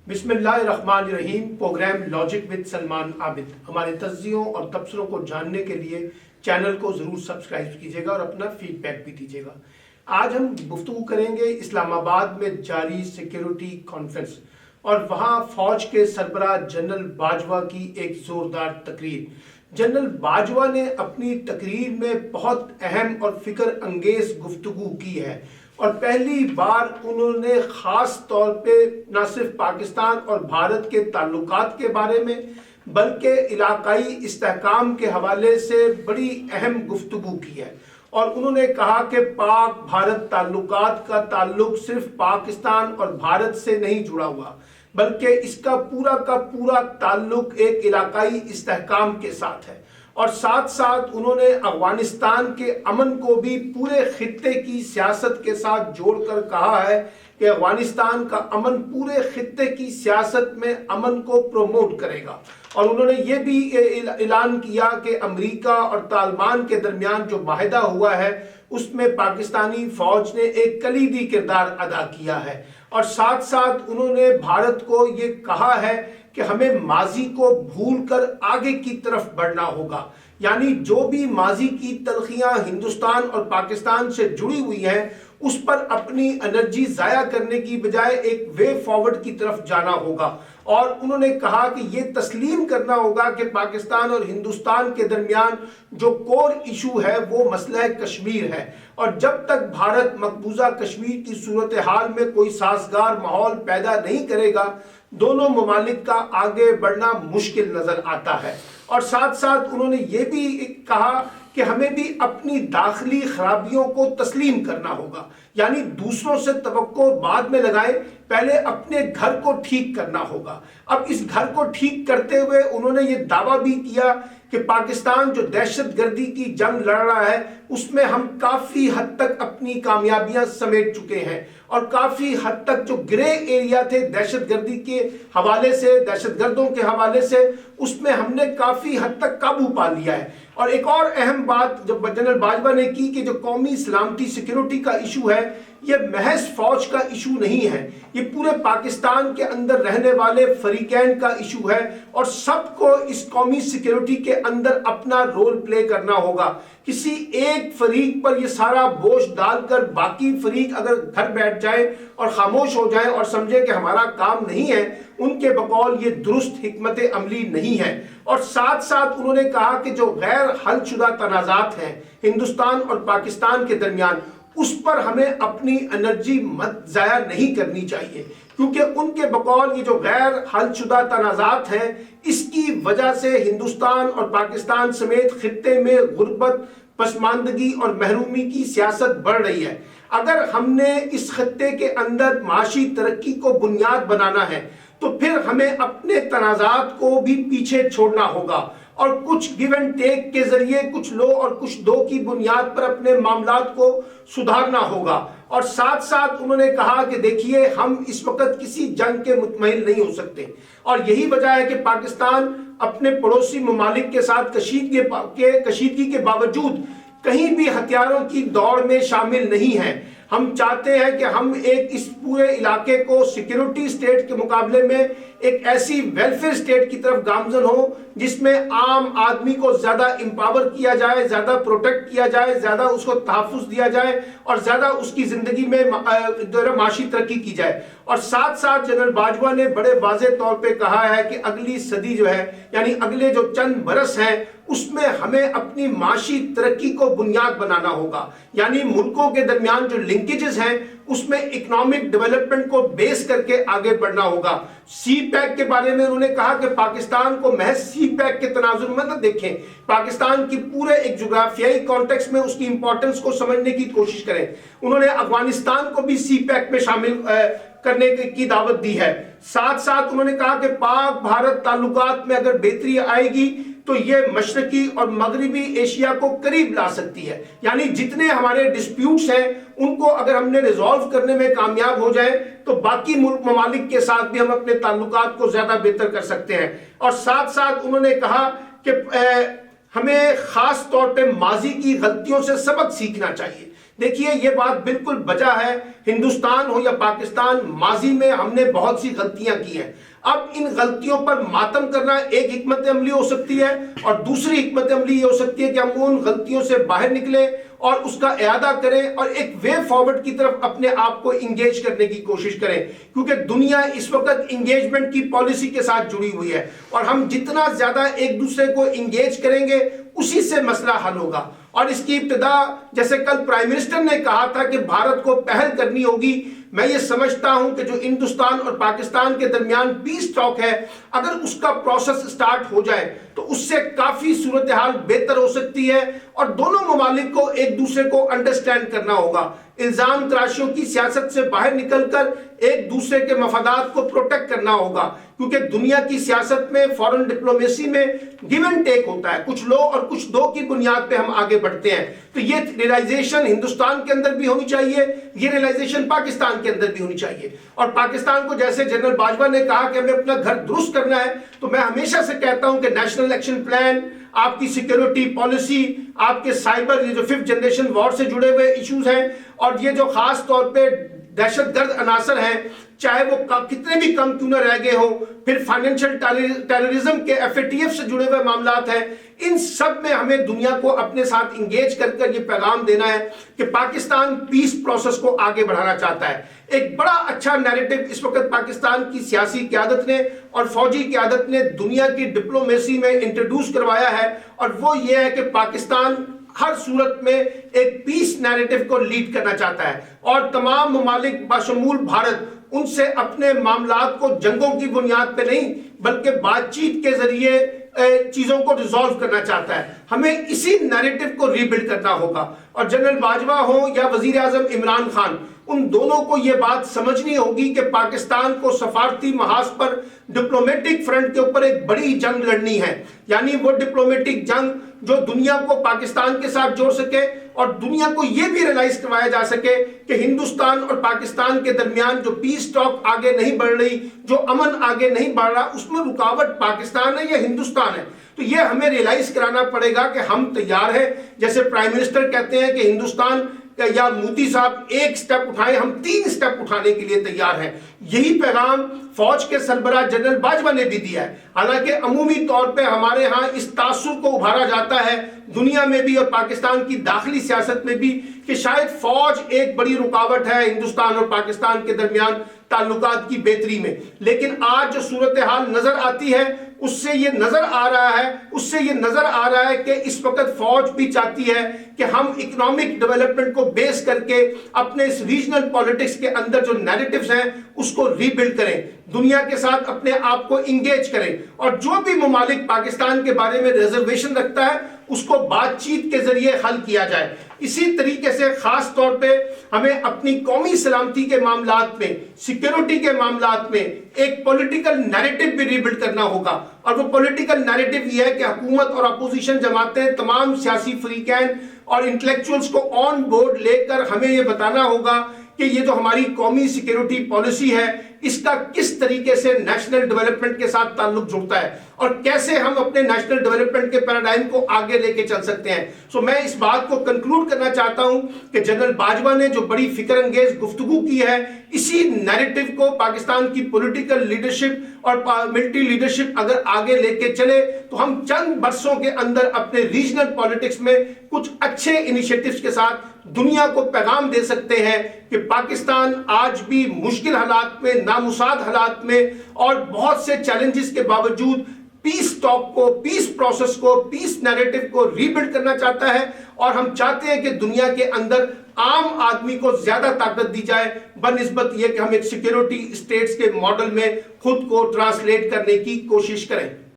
بسم اللہ الرحمن الرحیم۔ پروگرام لاجک وتھ سلمان عابد، ہمارے تجزیوں اور تبصروں کو جاننے کے لیے چینل کو ضرور سبسکرائب کیجیے گا اور اپنا فیڈ بیک بھی دیجیے گا۔ آج ہم گفتگو کریں گے اسلام آباد میں جاری سیکیورٹی کانفرنس اور وہاں فوج کے سربراہ جنرل باجوہ کی ایک زوردار تقریر۔ جنرل باجوہ نے اپنی تقریر میں بہت اہم اور فکر انگیز گفتگو کی ہے اور پہلی بار انہوں نے خاص طور پہ نہ صرف پاکستان اور بھارت کے تعلقات کے بارے میں بلکہ علاقائی استحکام کے حوالے سے بڑی اہم گفتگو کی ہے، اور انہوں نے کہا کہ پاک بھارت تعلقات کا تعلق صرف پاکستان اور بھارت سے نہیں جڑا ہوا بلکہ اس کا پورا تعلق ایک علاقائی استحکام کے ساتھ ہے، اور ساتھ ساتھ انہوں نے افغانستان کے امن کو بھی پورے خطے کی سیاست کے ساتھ جوڑ کر کہا ہے کہ افغانستان کا امن پورے خطے کی سیاست میں امن کو پروموٹ کرے گا۔ اور انہوں نے یہ بھی اعلان کیا کہ امریکہ اور طالبان کے درمیان جو معاہدہ ہوا ہے اس میں پاکستانی فوج نے ایک کلیدی کردار ادا کیا ہے، اور ساتھ ساتھ انہوں نے بھارت کو یہ کہا ہے کہ ہمیں ماضی کو بھول کر آگے کی طرف بڑھنا ہوگا، یعنی جو بھی ماضی کی تلخیاں ہندوستان اور پاکستان سے جڑی ہوئی ہیں اس پر اپنی انرجی ضائع کرنے کی بجائے ایک وے فارورڈ کی طرف جانا ہوگا۔ اور انہوں نے کہا کہ یہ تسلیم کرنا ہوگا کہ پاکستان اور ہندوستان کے درمیان جو کور ایشو ہے وہ مسئلہ کشمیر ہے، اور جب تک بھارت مقبوضہ کشمیر کی صورتحال میں کوئی سازگار ماحول پیدا نہیں کرے گا دونوں ممالک کا آگے بڑھنا مشکل نظر آتا ہے۔ اور ساتھ ساتھ انہوں نے یہ بھی کہا کہ ہمیں بھی اپنی داخلی خرابیوں کو تسلیم کرنا ہوگا، یعنی دوسروں سے توقع بعد میں لگائیں، پہلے اپنے گھر کو ٹھیک کرنا ہوگا۔ اب اس گھر کو ٹھیک کرتے ہوئے انہوں نے یہ دعویٰ بھی کیا کہ پاکستان جو دہشت گردی کی جنگ لڑ رہا ہے اس میں ہم کافی حد تک اپنی کامیابیاں سمیٹ چکے ہیں، اور کافی حد تک جو گرے ایریا تھے دہشت گردی کے حوالے سے، دہشت گردوں کے حوالے سے، اس میں ہم نے کافی حد تک قابو پا لیا ہے۔ اور ایک اور اہم بات جب جنرل باجوہ نے کی کہ جو قومی سلامتی سیکیورٹی کا ایشو ہے یہ محض فوج کا ایشو نہیں ہے، یہ پورے پاکستان کے اندر رہنے والے فریقین کا ایشو ہے، اور سب کو اس قومی سیکیورٹی کے اندر اپنا رول پلے کرنا ہوگا۔ کسی ایک فریق پر یہ سارا بوجھ ڈال کر باقی فریق اگر گھر بیٹھ جائے اور خاموش ہو جائیں اور سمجھے کہ ہمارا کام نہیں ہے، ان کے بقول یہ درست حکمت عملی نہیں ہے۔ اور ساتھ ساتھ انہوں نے کہا کہ جو غیر حل شدہ تنازعات ہیں ہندوستان اور پاکستان کے درمیان اس پر ہمیں اپنی انرجی مت ضائع نہیں کرنی چاہیے، کیونکہ ان کے بقول یہ جو غیر حل شدہ تنازعات ہیں اس کی وجہ سے ہندوستان اور پاکستان سمیت خطے میں غربت، پسماندگی اور محرومی کی سیاست بڑھ رہی ہے۔ اگر ہم نے اس خطے کے اندر معاشی ترقی کو بنیاد بنانا ہے تو پھر ہمیں اپنے تنازعات کو بھی پیچھے چھوڑنا ہوگا، اور کچھ گیو اینڈ ٹیک کے ذریعے کچھ لو اور کچھ دو کی بنیاد پر اپنے معاملات کو سدھارنا ہوگا۔ اور ساتھ ساتھ انہوں نے کہا کہ دیکھیے ہم اس وقت کسی جنگ کے مطمئن نہیں ہو سکتے، اور یہی وجہ ہے کہ پاکستان اپنے پڑوسی ممالک کے ساتھ کشیدگی کے باوجود کہیں بھی ہتھیاروں کی دوڑ میں شامل نہیں ہے۔ ہم چاہتے ہیں کہ ہم اس پورے علاقے کو سیکیورٹی سٹیٹ کے مقابلے میں ایک ایسی ویلفیئر سٹیٹ کی طرف گامزن ہو جس میں عام آدمی کو زیادہ امپاور کیا جائے، زیادہ پروٹیکٹ کیا جائے، زیادہ اس کو تحفظ دیا جائے، اور زیادہ اس کی زندگی میں معاشی ترقی کی جائے۔ اور ساتھ ساتھ جنرل باجوہ نے بڑے واضح طور پہ کہا ہے کہ اگلی صدی جو ہے یعنی اگلے جو چند برس ہیں اس میں ہمیں اپنی معاشی ترقی کو بنیاد بنانا ہوگا، یعنی ملکوں کے درمیان جو لنکیجز ہیں اس میں اکنامک ڈیولپمنٹ کو بیس کر کے آگے بڑھنا ہوگا۔ سی پیک کے بارے میں انہوں نے کہا کہ پاکستان کو محض سی پیک کے تناظر میں نہ دیکھیں، پاکستان کی پورے ایک جغرافیائی کانٹیکس میں اس کی امپورٹنس کو سمجھنے کی کوشش کریں۔ انہوں نے افغانستان کو بھی سی پیک میں شامل کرنے کی دعوت دی ہے۔ ساتھ ساتھ انہوں نے کہا کہ پاک بھارت تعلقات میں اگر بہتری آئے گی تو یہ مشرقی اور مغربی ایشیا کو قریب لا سکتی ہے، یعنی جتنے ہمارے ڈسپیوٹس ہیں ان کو اگر ہم نے ریزالو کرنے میں کامیاب ہو جائیں تو باقی ممالک کے ساتھ بھی ہم اپنے تعلقات کو زیادہ بہتر کر سکتے ہیں۔ اور ساتھ ساتھ انہوں نے کہا کہ ہمیں خاص طور پہ ماضی کی غلطیوں سے سبق سیکھنا چاہیے، देखिए ये बात बिल्कुल बजा है, हिंदुस्तान हो या पाकिस्तान, माजी में हमने बहुत सी गलतियां की हैं। अब इन गलतियों पर मातम करना एक हिकमत अमली हो सकती है, और दूसरी हिकमत अमली ये हो सकती है कि हम उन गलतियों से बाहर निकले और उसका इआदा करें और एक वे फॉरवर्ड की तरफ अपने आप को इंगेज करने की कोशिश करें, क्योंकि दुनिया इस वक्त इंगेजमेंट की पॉलिसी के साथ जुड़ी हुई है, और हम जितना ज्यादा एक दूसरे को इंगेज करेंगे उसी से मसला हल होगा। और इसकी इब्तिदा, जैसे कल प्राइम मिनिस्टर ने कहा था कि भारत को पहल करनी होगी, मैं ये समझता हूं कि जो हिंदुस्तान और पाकिस्तान के दरमियान पीस टॉक है, अगर उसका प्रोसेस स्टार्ट हो जाए तो उससे काफी सूरत हाल बेहतर हो सकती है, और दोनों ममालिक को एक दूसरे को अंडरस्टैंड करना होगा। इल्जाम तराशियों की सियासत से बाहर निकलकर एक दूसरे के मफादात को प्रोटेक्ट करना होगा, क्योंकि दुनिया की सियासत में, फॉरेन डिप्लोमेसी में गिव एंड टेक होता है, कुछ लो और कुछ दो की बुनियाद पे हम आगे बढ़ते हैं। तो ये रियलाइजेशन हिंदुस्तान के अंदर भी होनी चाहिए, ये रियलाइजेशन पाकिस्तान के अंदर भी होनी चाहिए। और पाकिस्तान को, जैसे जनरल बाजवा ने कहा कि हमें अपना घर दुरुस्त करना है, तो मैं हमेशा से कहता हूं कि नेशनल एक्शन प्लान, आपकी सिक्योरिटी पॉलिसी, आपके साइबर, ये जो 5th जनरेशन वॉर से जुड़े हुए इश्यूज हैं, और ये जो खास तौर पे दहशतगर्द अनासर हैं, चाहे वो कितने भी कम क्यों न रह गए हो, फिर फाइनेंशियल टेररिज्म के FATF से जुड़े हुए मामलात हैं, इन सब में हमें दुनिया को अपने साथ इंगेज कर ये पैगाम देना है कि पाकिस्तान पीस प्रोसेस को आगे बढ़ाना चाहता है। एक बड़ा अच्छा नैरेटिव इस वक्त पाकिस्तान की सियासी क़यादत ने और फौजी क़यादत ने दुनिया की डिप्लोमेसी में इंट्रोड्यूस करवाया है, और वो ये है कि पाकिस्तान हर सूरत में एक पीस नैरेटिव को लीड करना चाहता है, और तमाम ममालिक बशमूल भारत उनसे अपने मामलात को जंगों की बुनियाद पे नहीं बल्कि बातचीत के जरिए चीजों को रिजॉल्व करना चाहता है। हमें इसी नैरेटिव को रीबिल्ड करना होगा, और जनरल बाजवा हो या वजीर आजम इमरान खान, उन दोनों को यह बात समझनी होगी कि पाकिस्तान को सफारती महाज पर डिप्लोमेटिक फ्रंट के ऊपर एक बड़ी जंग लड़नी है, यानी वो डिप्लोमेटिक जंग जो दुनिया को पाकिस्तान के साथ जोड़ सके, और दुनिया को यह भी रियलाइज करवाया जा सके कि हिंदुस्तान और पाकिस्तान के दरमियान जो पीस टॉक आगे नहीं बढ़ रही, जो अमन आगे नहीं बढ़ रहा, उसमें रुकावट पाकिस्तान है या हिंदुस्तान है। तो यह हमें रियलाइज कराना पड़ेगा कि हम तैयार हैं। जैसे प्राइम मिनिस्टर कहते हैं कि हिंदुस्तान या मोदी साहब एक स्टेप उठाएं, हम 3 स्टेप उठाने के लिए तैयार हैं। यही पैगाम फौज के सरबराह जनरल बाजवा ने भी दिया है। हालांकि अमूमी तौर पे हमारे यहाँ इस तासुर को उभारा जाता है दुनिया में भी और पाकिस्तान की दाखिली सियासत में भी कि शायद फौज एक बड़ी रुकावट है हिंदुस्तान और पाकिस्तान के दरमियान ताल्लुकात की बेहतरी में। लेकिन आज जो सूरत हाल नजर आती है उससे ये नजर आ रहा है कि इस वक्त फौज भी चाहती है कि हम इकोनॉमिक डेवलपमेंट को बेस करके अपने इस रीजनल पॉलिटिक्स के अंदर जो नैरेटिव्स हैं उसको रीबिल्ड करें, दुनिया के साथ अपने आप को इंगेज करें, और जो भी ममालिक पाकिस्तान के बारे में रिजर्वेशन रखता है उसको बातचीत के जरिए हल किया जाए। इसी तरीके से खास तौर पे हमें अपनी कौमी सलामती के मामलात में, सिक्योरिटी के मामलात में एक पॉलिटिकल नैरेटिव भी रीबिल्ड करना होगा, और वो पॉलिटिकल नैरेटिव ये है कि हुकूमत और अपोजिशन जमातें, तमाम सियासी फरीकैन और इंटेलेक्चुअल्स को ऑन बोर्ड लेकर हमें ये बताना होगा कि ये जो हमारी कौमी सिक्योरिटी पॉलिसी है इसका किस तरीके से नेशनल डेवलपमेंट के साथ ताल्लुक जुड़ता है और कैसे हम अपने नेशनल डेवलपमेंट के पैराडाइम को आगे लेके चल सकते हैं। सो मैं इस बात को कंक्लूड करना चाहता हूं कि जनरल बाजवा ने जो बड़ी फिक्र अंगेज गुफ्तगू की है, इसी नैरेटिव को पाकिस्तान की पॉलिटिकल लीडरशिप और मिलिट्री लीडरशिप अगर आगे लेके चले तो हम चंद बरसों के अंदर अपने रीजनल पॉलिटिक्स में कुछ अच्छे इनिशिएटिव्स के साथ दुनिया को पैगाम दे सकते हैं कि पाकिस्तान आज भी मुश्किल हालात में, नामुसाद हालात में और बहुत से चैलेंजेस के बावजूद पीस टॉक को, पीस प्रोसेस को, पीस नैरेटिव को रीबिल्ड करना चाहता है, और हम चाहते हैं कि दुनिया के अंदर आम आदमी को ज्यादा ताकत दी जाए बनिस्बत ये कि हम एक सिक्योरिटी स्टेट्स के मॉडल में खुद को ट्रांसलेट करने की कोशिश करें।